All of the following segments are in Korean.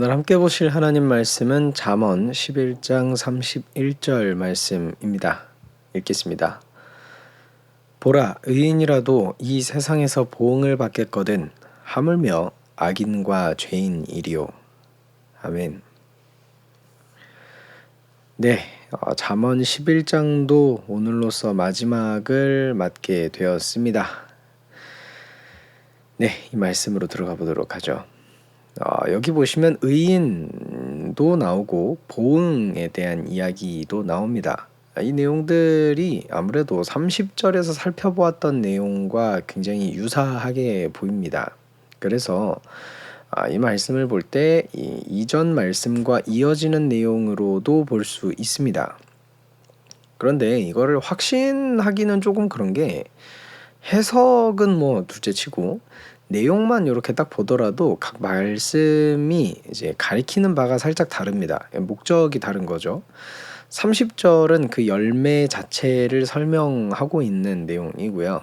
오늘 함께 보실 하나님 말씀은 잠언 11장 31절 말씀입니다. 읽겠습니다. 보라, 의인이라도 이 세상에서 보응을 받겠거든 하물며 악인과 죄인이리요. 아멘. 네, 잠언 11장도 오늘로서 마지막을 맞게 되었습니다. 네, 이 말씀으로 들어가 보도록 하죠. 여기 보시면 의인도 나오고 보응에 대한 이야기도 나옵니다. 이 내용들이 아무래도 30절에서 살펴보았던 내용과 굉장히 유사하게 보입니다. 그래서 이 말씀을 볼 때 이전 말씀과 이어지는 내용으로도 볼 수 있습니다. 그런데 이거를 확신하기는 조금 그런 게 해석은 뭐 둘째치고 내용만 이렇게 딱 보더라도 각 말씀이 이제 가리키는 바가 살짝 다릅니다. 목적이 다른 거죠. 30절은 그 열매 자체를 설명하고 있는 내용이고요.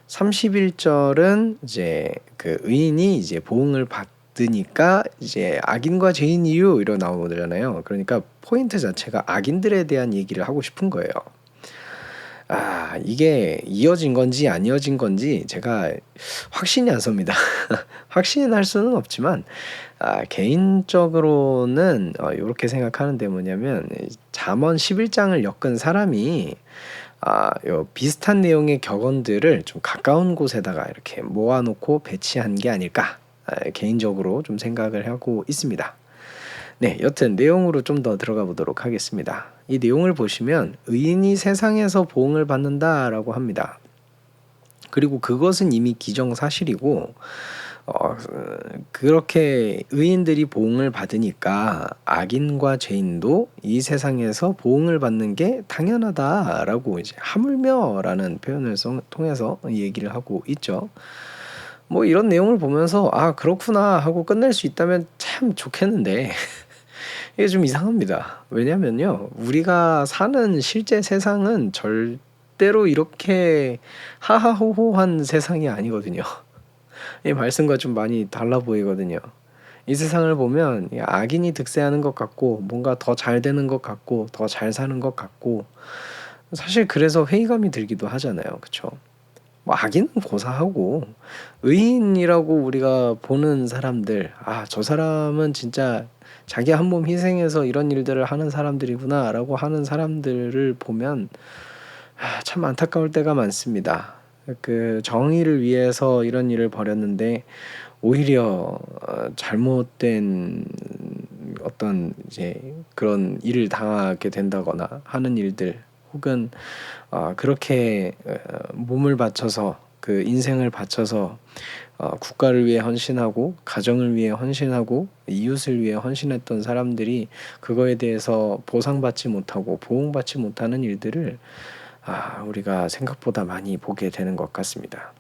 31절은 이제 그 의인이 이제 보응을 받으니까 이제 악인과 죄인이요 이러 나오잖아요. 그러니까 포인트 자체가 악인들에 대한 얘기를 하고 싶은 거예요. 이게 이어진 건지 안 이어진 건지 제가 확신이 안 섭니다. 확신할 수는 없지만 개인적으로는 요렇게 생각하는데 뭐냐면 잠언 11장을 엮은 사람이 요 비슷한 내용의 격언들을 좀 가까운 곳에다가 이렇게 모아놓고 배치한 게 아닐까 개인적으로 좀 생각을 하고 있습니다. 네, 여튼 내용으로 좀 더 들어가 보도록 하겠습니다. 이 내용을 보시면 의인이 세상에서 보응을 받는다라고 합니다. 그리고 그것은 이미 기정사실이고 그렇게 의인들이 보응을 받으니까 악인과 죄인도 이 세상에서 보응을 받는 게 당연하다라고 이제 하물며라는 표현을 통해서 얘기를 하고 있죠. 뭐 이런 내용을 보면서 그렇구나 하고 끝낼 수 있다면 참 좋겠는데 이게 좀 이상합니다. 왜냐면요, 우리가 사는 실제 세상은 절대로 이렇게 하하호호한 세상이 아니거든요. 이 말씀과 좀 많이 달라 보이거든요. 이 세상을 보면 악인이 득세하는 것 같고 뭔가 더 잘 되는 것 같고 더 잘 사는 것 같고 사실 그래서 회의감이 들기도 하잖아요. 그쵸? 뭐 악인은 고사하고 의인이라고 우리가 보는 사람들 저 사람은 진짜 자기 한 몸 희생해서 이런 일들을 하는 사람들이구나 라고 하는 사람들을 보면 참 안타까울 때가 많습니다. 그 정의를 위해서 이런 일을 벌였는데 오히려 잘못된 어떤 이제 그런 일을 당하게 된다거나 하는 일들 혹은 그렇게 몸을 바쳐서 그 인생을 바쳐서 국가를 위해 헌신하고 가정을 위해 헌신하고 이웃을 위해 헌신했던 사람들이 그거에 대해서 보상받지 못하고 보응받지 못하는 일들을 우리가 생각보다 많이 보게 되는 것 같습니다.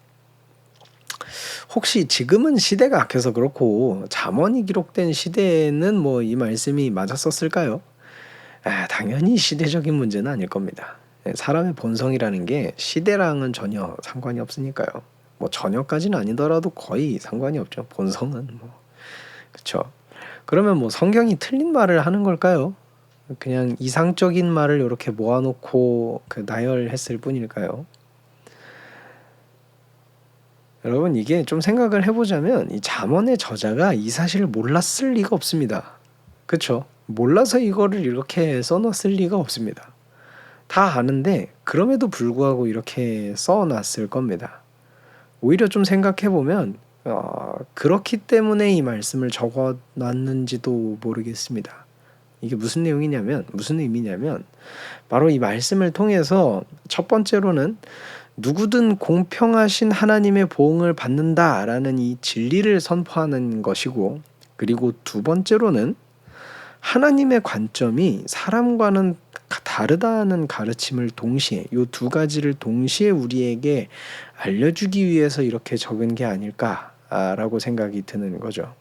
혹시 지금은 시대가 악해서 그렇고 잠언이 기록된 시대에는 뭐 이 말씀이 맞았었을까요? 당연히 시대적인 문제는 아닐 겁니다. 사람의 본성이라는 게 시대랑은 전혀 상관이 없으니까요. 뭐 전혀까지는 아니더라도 거의 상관이 없죠. 본성은 뭐 그렇죠. 그러면 뭐 성경이 틀린 말을 하는 걸까요? 그냥 이상적인 말을 이렇게 모아놓고 나열했을 뿐일까요? 여러분 이게 좀 생각을 해보자면 이 잠언의 저자가 이 사실을 몰랐을 리가 없습니다. 그렇죠? 몰라서 이거를 이렇게 써놨을 리가 없습니다. 다 아는데 그럼에도 불구하고 이렇게 써놨을 겁니다. 오히려 좀 생각해보면 그렇기 때문에 이 말씀을 적어놨는지도 모르겠습니다. 이게 무슨 내용이냐면 무슨 의미냐면 바로 이 말씀을 통해서 첫 번째로는 누구든 공평하신 하나님의 보응을 받는다라는 이 진리를 선포하는 것이고 그리고 두 번째로는 하나님의 관점이 사람과는 다르다는 가르침을 동시에 이 두 가지를 동시에 우리에게 알려주기 위해서 이렇게 적은 게 아닐까라고 생각이 드는 거죠.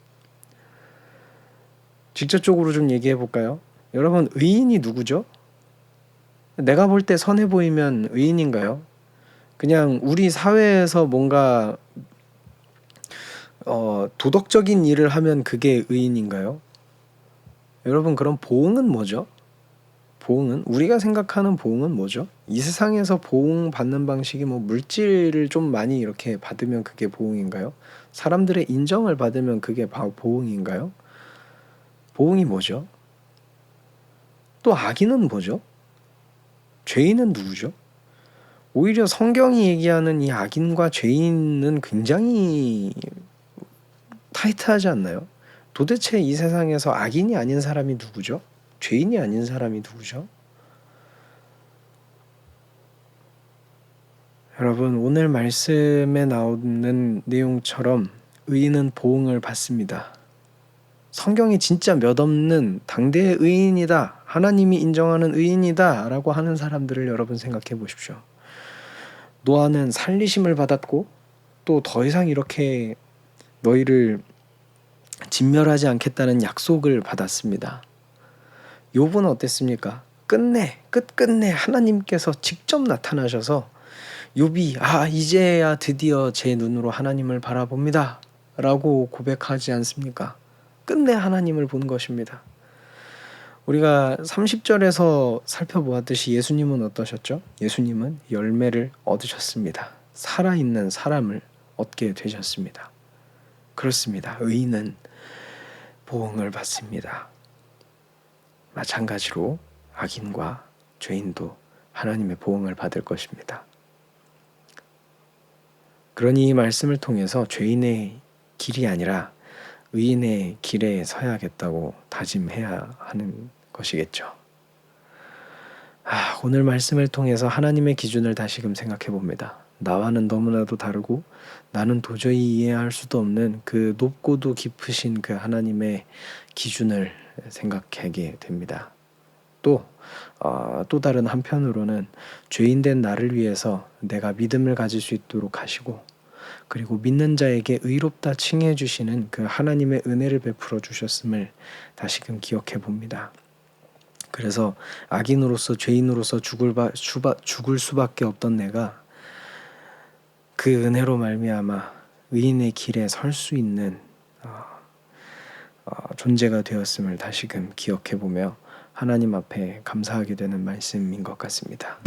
직접적으로 좀 얘기해 볼까요? 여러분 의인이 누구죠? 내가 볼 때 선해 보이면 의인인가요? 그냥 우리 사회에서 뭔가 도덕적인 일을 하면 그게 의인인가요? 여러분, 그럼 보응은 뭐죠? 보응은, 우리가 생각하는 보응은 뭐죠? 이 세상에서 보응 받는 방식이 뭐 물질을 좀 많이 이렇게 받으면 그게 보응인가요? 사람들의 인정을 받으면 그게 보응인가요? 보응이 뭐죠? 또 악인은 뭐죠? 죄인은 누구죠? 오히려 성경이 얘기하는 이 악인과 죄인은 굉장히 타이트하지 않나요? 도대체 이 세상에서 악인이 아닌 사람이 누구죠? 죄인이 아닌 사람이 누구죠? 여러분, 오늘 말씀에 나오는 내용처럼 의인은 보응을 받습니다. 성경이 진짜 몇 없는 당대의 의인이다, 하나님이 인정하는 의인이다 라고 하는 사람들을 여러분 생각해 보십시오. 노아는 살리심을 받았고 또 더 이상 이렇게 너희를 진멸하지 않겠다는 약속을 받았습니다. 욥은 어땠습니까? 끝끝내 하나님께서 직접 나타나셔서 욥이 이제야 드디어 제 눈으로 하나님을 바라봅니다 라고 고백하지 않습니까? 끝내 하나님을 본 것입니다. 우리가 30절에서 살펴보았듯이 예수님은 어떠셨죠? 예수님은 열매를 얻으셨습니다. 살아있는 사람을 얻게 되셨습니다. 그렇습니다. 의인은 보응을 받습니다. 마찬가지로 악인과 죄인도 하나님의 보응을 받을 것입니다. 그러니 이 말씀을 통해서 죄인의 길이 아니라 의인의 길에 서야겠다고 다짐해야 하는 것이겠죠. 오늘 말씀을 통해서 하나님의 기준을 다시금 생각해 봅니다. 나와는 너무나도 다르고 나는 도저히 이해할 수도 없는 그 높고도 깊으신 그 하나님의 기준을 생각하게 됩니다. 또 다른 한편으로는 죄인된 나를 위해서 내가 믿음을 가질 수 있도록 하시고, 그리고 믿는 자에게 의롭다 칭해 주시는 그 하나님의 은혜를 베풀어 주셨음을 다시금 기억해 봅니다. 그래서 악인으로서 죄인으로서 죽을 수밖에 없던 내가 그 은혜로 말미암아 의인의 길에 설 수 있는 존재가 되었음을 다시금 기억해 보며 하나님 앞에 감사하게 되는 말씀인 것 같습니다.